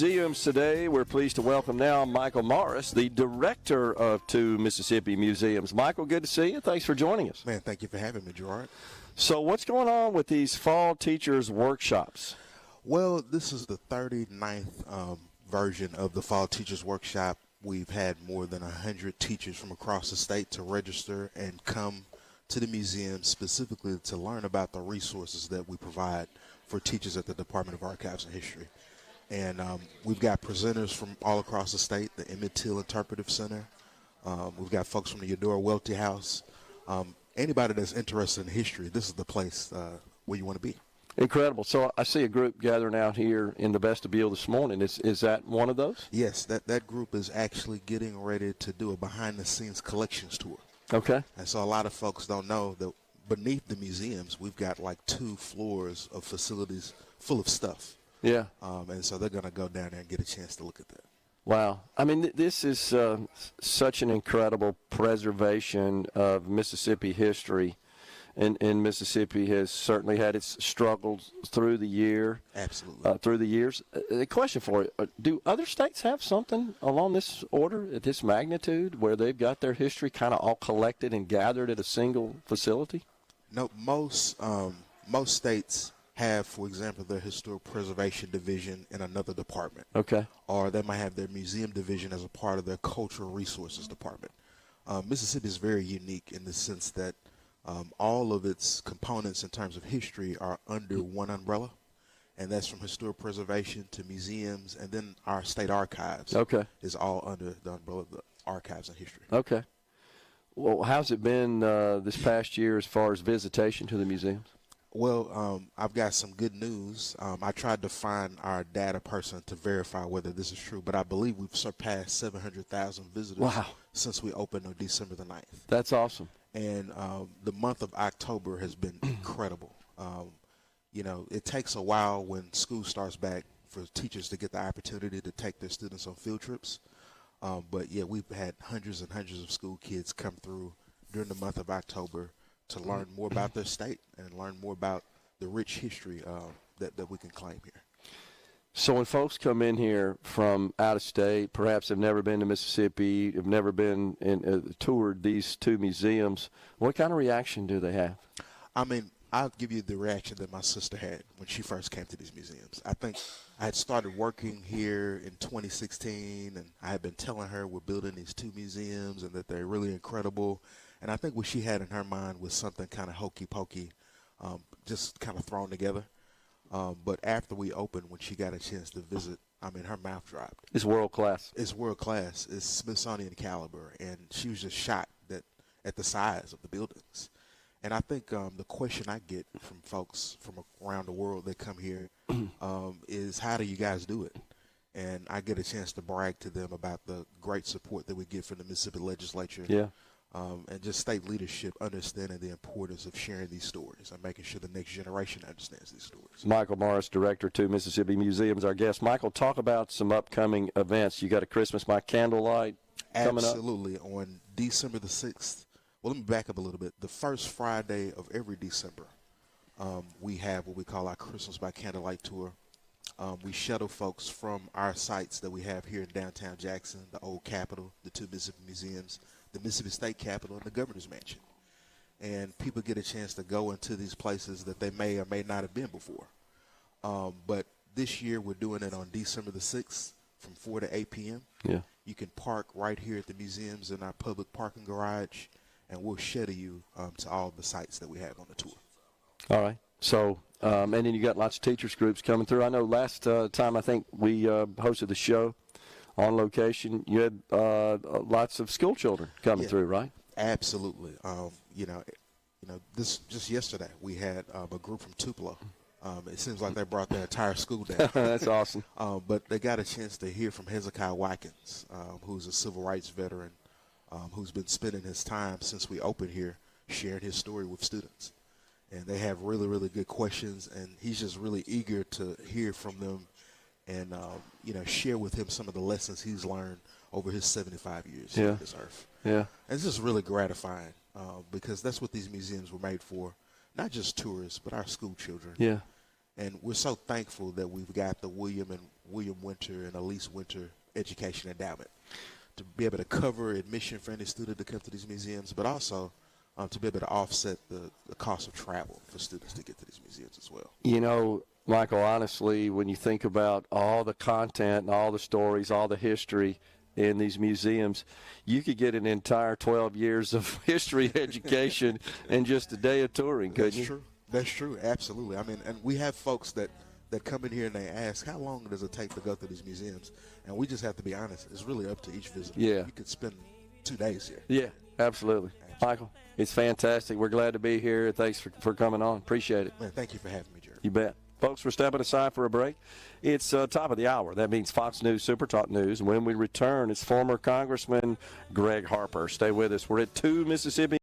Museums today. We're pleased to welcome now Michael Morris, the director of two Mississippi museums. Michael, good to see you. Thanks for joining us. Man, thank you for having me, Gerard. So what's going on with these fall teachers workshops? Well, this is the 39th version of the Fall Teachers Workshop. We've had more than 100 teachers from across the state to register and come to the museum specifically to learn about the resources that we provide for teachers at the Department of Archives and History. And we've got presenters from all across the state, the Emmett Till Interpretive Center. We've got folks from the Eudora Welty House. Anybody that's interested in history, this is the place where you want to be. Incredible. So I see a group gathering out here in the vestibule this morning. Is that one of those? Yes, that group is actually getting ready to do a behind-the-scenes collections tour. Okay. And so a lot of folks don't know that beneath the museums, we've got like 2 floors of facilities full of stuff. Yeah. And so they're going to go down there and get a chance to look at that. Wow. I mean, this is such an incredible preservation of Mississippi history. And Mississippi has certainly had its struggles through the year. Absolutely. Through the years. A question for you. Do other states have something along this order, at this magnitude, where they've got their history kind of all collected and gathered at a single facility? No, most states have, for example, their historic preservation division in another department. Okay. Or they might have their museum division as a part of their cultural resources department. Mississippi is very unique in the sense that all of its components in terms of history are under one umbrella, and that's from historic preservation to museums, and then our state archives is all under the umbrella of the archives and history. Okay. Well, how's it been this past year as far as visitation to the museums? Well, I've got some good news. I tried to find our data person to verify whether this is true, but I believe we've surpassed 700,000 visitors since we opened on December the 9th. That's awesome. And the month of October has been incredible. You know, it takes a while when school starts back for teachers to get the opportunity to take their students on field trips. But, yeah, we've had hundreds and hundreds of school kids come through during the month of October to learn more about their state and learn more about the rich history that we can claim here. So when folks come in here from out of state, perhaps have never been to Mississippi, have never been toured these two museums, what kind of reaction do they have? I mean, I'll give you the reaction that my sister had when she first came to these museums. I think I had started working here in 2016, and I had been telling her we're building these 2 museums and that they're really incredible. And I think what she had in her mind was something kind of hokey-pokey, just kind of thrown together. But after we opened, when she got a chance to visit, I mean, her mouth dropped. It's world class. It's world class. It's Smithsonian caliber. And she was just shocked at the size of the buildings. And I think the question I get from folks from around the world that come here is, how do you guys do it? And I get a chance to brag to them about the great support that we get from the Mississippi legislature. Yeah. And just state leadership understanding the importance of sharing these stories and making sure the next generation understands these stories. Michael Morris, director to Mississippi Museums, our guest. Michael, talk about some upcoming events. You got a Christmas by Candlelight coming up? Absolutely. On December the 6th. Well, let me back up a little bit. The first Friday of every December, we have what we call our Christmas by Candlelight tour. We shuttle folks from our sites that we have here in downtown Jackson, the old Capitol, the 2 Mississippi museums, the Mississippi State Capitol, and the Governor's Mansion. And people get a chance to go into these places that they may or may not have been before. But this year we're doing it on December the 6th from 4 to 8 p.m. Yeah. You can park right here at the museums in our public parking garage, and we'll shuttle you to all the sites that we have on the tour. All right. So, and then you got lots of teachers groups coming through. I know last time I think we hosted the show on location, you had lots of school children coming through, right? Absolutely. You know, this just yesterday we had a group from Tupelo. It seems like they brought their entire school down. That's awesome. But they got a chance to hear from Hezekiah Watkins, who's a civil rights veteran, who's been spending his time since we opened here sharing his story with students. And they have really, really good questions, and he's just really eager to hear from them and, share with him some of the lessons he's learned over his 75 years here on this earth. Yeah. And it's just really gratifying because that's what these museums were made for, not just tourists, but our school children. Yeah. And we're so thankful that we've got the William and William Winter and Elise Winter Education Endowment, to be able to cover admission for any student to come to these museums, but also to be able to offset the cost of travel for students to get to these museums as well. You know, Michael, honestly, when you think about all the content and all the stories, all the history in these museums, you could get an entire 12 years of history education in just a day of touring, couldn't you? That's true. That's true. Absolutely. I mean, and we have folks that come in here and they ask, how long does it take to go through these museums? And we just have to be honest. It's really up to each visitor. Yeah. You could spend 2 days here. Yeah, absolutely. Michael, it's fantastic. We're glad to be here. Thanks for coming on. Appreciate it. Man, thank you for having me, Gerard. You bet. Folks, we're stepping aside for a break. It's top of the hour. That means Fox News, SuperTalk News. And when we return, it's former Congressman Greg Harper. Stay with us. We're at 2 Mississippi.